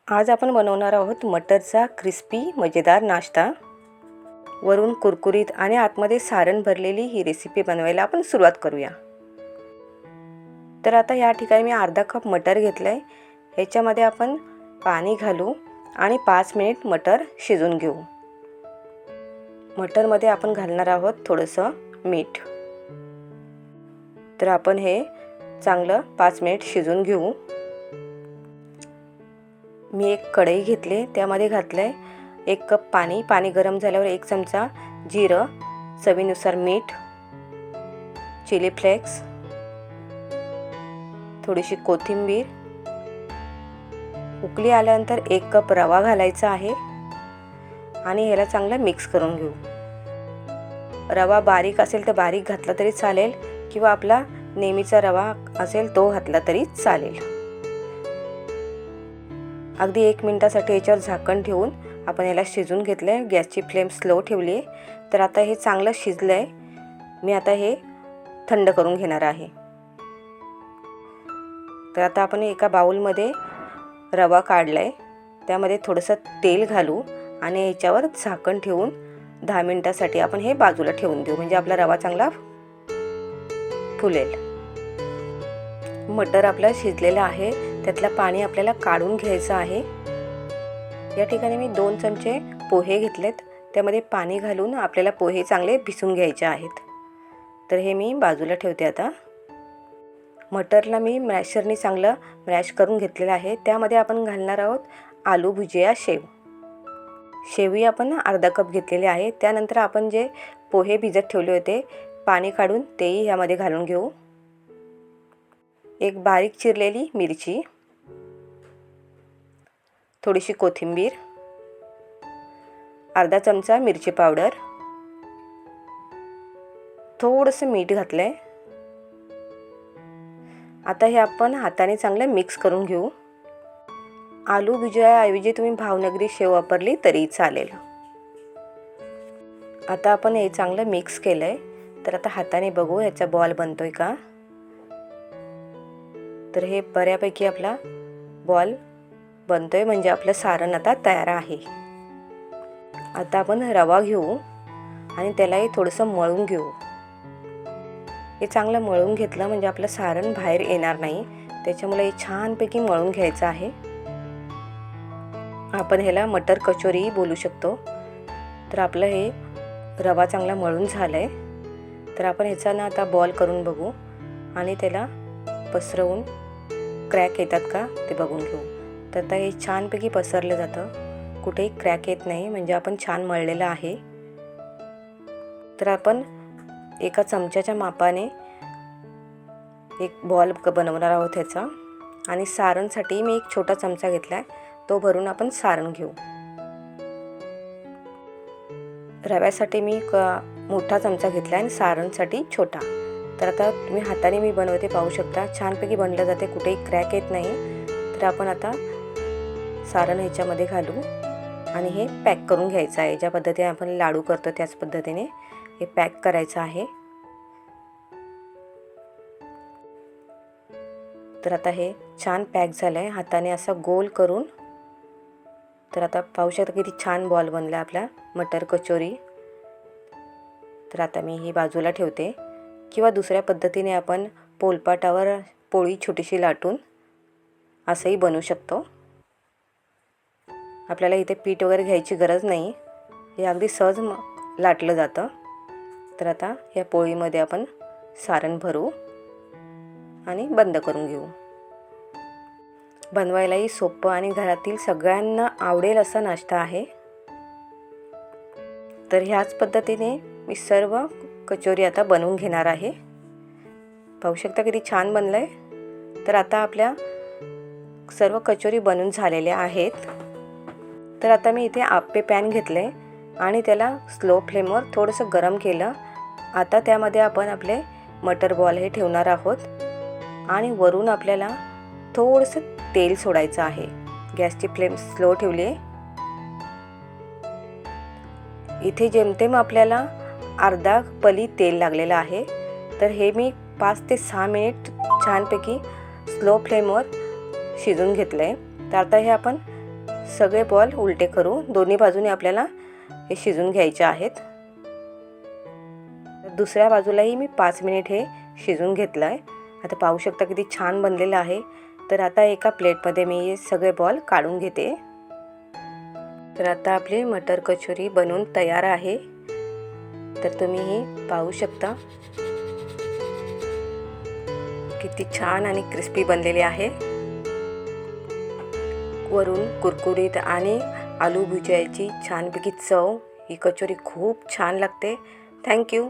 आज आपण बनवणार आहोत मटरचा क्रिस्पी मजेदार नाश्ता। वरून कुरकुरीत आणि आतमध्ये सारण भरलेली ही रेसिपी बनवायला आपण सुरुवात करूया। तर आता या ठिकाणी मी अर्धा कप मटर घेतले। ह्याच्यामध्ये आपण पाणी घालू आणि 5 मिनिट मटर शिजून घेऊ। मटरमध्ये आपण घालणार आहोत थोडंसं मीठ। तर आपण हे चांगलं 5 मिनिट शिजून घेऊ। मी एक कढई घेतली, त्यामध्ये घातले 1 कप पाणी। पाणी गरम झाल्यावर 1 चमचा जिरं, चवीनुसार मीठ, चिली फ्लेक्स, थोडीशी कोथिंबीर, उकळी आल्यानंतर 1 कप रवा घालायचा आहे आणि ह्याला चांगलं मिक्स करून घेऊ। रवा बारीक असेल तर बारीक घातला तरी चालेल किंवा आपला नेहमीचा रवा असेल तो घातला तरी चालेल। अगदी 1 मिनिटासाठी याच्यावर झाकण ठेवून आपण याला शिजून घेतले। गॅसची फ्लेम स्लो ठेवली। तर आता हे चांगलं शिजलंय। मी आता हे थंड करून घेणार आहे। तर आता आपण एका बाउलमध्ये रवा काढलाय, त्यामध्ये थोडंसं तेल घालू आणि याच्यावर झाकण ठेवून 10 मिनिटासाठी आपण हे बाजूला ठेवून देऊ, म्हणजे आपला रवा चांगला फुलेल। मटर आपला शिजलेला आहे, त्यातलं पाणी आपल्याला काढून घ्यायचं आहे। या ठिकाणी मी 2 चमचे पोहे घेतलेत, त्यामध्ये पाणी घालून आपल्याला पोहे चांगले भिजून घ्यायचे आहेत। तर हे मी बाजूला ठेवते। आता मटरला मी मॅशरने चांगलं मॅश करून घेतलेलं आहे। त्यामध्ये आपण घालणार आहोत आलू भुजिया शेव। शेवही आपण अर्धा कप घेतलेले आहे। त्यानंतर आपण जे पोहे भिजत ठेवले होते पाणी काढून तेही यामध्ये घालून घेऊ। एक बारीक चिरलेली मिरची, थोडीशी कोथिंबीर, अर्धा चमचा मिरची पावडर, थोडंसं मीठ घातलंय। आता हे आपण हाताने चांगलं मिक्स करून घेऊ। आलू भुजियाऐवजी तुम्ही भावनगरी शेव वापरली तरी चालेल। आता आपण हे चांगलं मिक्स केलंय। तर आता हाताने बघू याचा बॉल बनतोय का। तर हे बऱ्यापैकी आपला बॉल बनतोय, म्हणजे आपलं सारण आता तयार आहे। आता आपण रवा घेऊ आणि त्यालाही थोडंसं मळून घेऊ। हे चांगलं मळून घेतलं म्हणजे आपलं सारण बाहेर येणार नाही, त्याच्यामुळे हे छानपैकी मळून घ्यायचं आहे। आपण ह्याला मटर कचोरी बोलू शकतो। तर आपलं हे रवा चांगला मळून झालाय। तर आपण ह्याचा ना आता बॉल करून बघू आणि त्याला पसरवून क्रॅक येतात का ते बघून घेऊ। तर आता हे छानपैकी पसरलं जातं, कुठेही क्रॅक येत नाही, म्हणजे आपण छान मळलेलं आहे। तर आपण एका चमच्याच्या मापाने एक बॉल बनवणार आहोत ह्याचा। आणि सारणसाठी मी एक छोटा चमचा घेतलाय, तो भरून आपण सारण घेऊ। रव्यासाठी मी मोठा चमचा घेतलाय आणि सारणसाठी छोटा। तर आता तुम्ही हाताने मी बनवते पाहू शकता, छानपैकी बनलं जाते, कुठेही क्रॅक येत नाही। तर आपण आता सारण ह्याच्यामध्ये घालू आणि हे पॅक करून घ्यायचं आहे। ज्या पद्धतीने आपण लाडू करतो त्याच पद्धतीने हे पॅक करायचं आहे। तर आता हे छान पॅक झालंय हाताने असं गोल करून। तर आता पाहू शकता किती छान बॉल बनला आपला मटर कचोरी। तर आता मी ही बाजूला ठेवते, किंवा दुसऱ्या पद्धतीने आपण पोलपाटावर पोळी छोटीशी लाटून असंही बनवू शकतो। आपल्याला इथे पीठ वगैरे घ्यायची गरज नाही, हे अगदी सहज लाटलं जातं। तर आता या पोळीमध्ये आपण सारण भरू आणि बंद करून घेऊ। बनवायलाही सोपं आणि घरातील सगळ्यांना आवडेल असा नाश्ता आहे। तर ह्याच पद्धतीने मी सर्व कचोरी आता बनवून घेणार आहे। पाहू शकता किती छान बनलंय। तर आता आपल्या सर्व कचोरी बनवून झालेल्या आहेत। तर आता मी इथे आप्पे पॅन घेतले आणि त्याला स्लो फ्लेमवर थोडंसं गरम केलं। आता त्यामध्ये आपण आपले मटर बॉल हे ठेवणार आहोत आणि वरून आपल्याला थोडंसं तेल सोडायचं आहे। गॅसची फ्लेम स्लो ठेवली आहे। इथे जेमतेम आपल्याला अर्धा पली तेल लागलेलं आहे। तर हे मी 5 ते 6 मिनिट छानपैकी स्लो फ्लेमवर शिजून घेतलंय। तर आता हे आपण सगळे बॉल उलटे करू, दोन्ही बाजूने आपल्याला हे शिजून घ्यायचे आहेत। दुसऱ्या बाजूलाही मी 5 मिनिट हे शिजून घेतलं आहे। आता पाहू शकता किती छान बनलेलं आहे। तर आता एका प्लेटमध्ये मी हे सगळे बॉल काढून घेते। तर आता आपली मटर कचोरी बनवून तयार आहे। तर तुम्ही ही पाहू शकता किती छान आणि क्रिस्पी बनलेली आहे। वरून कुरकुरीत आणि आलू भुजियाची छानपैकी चव, ही कचोरी खूप छान लागते। थँक्यू।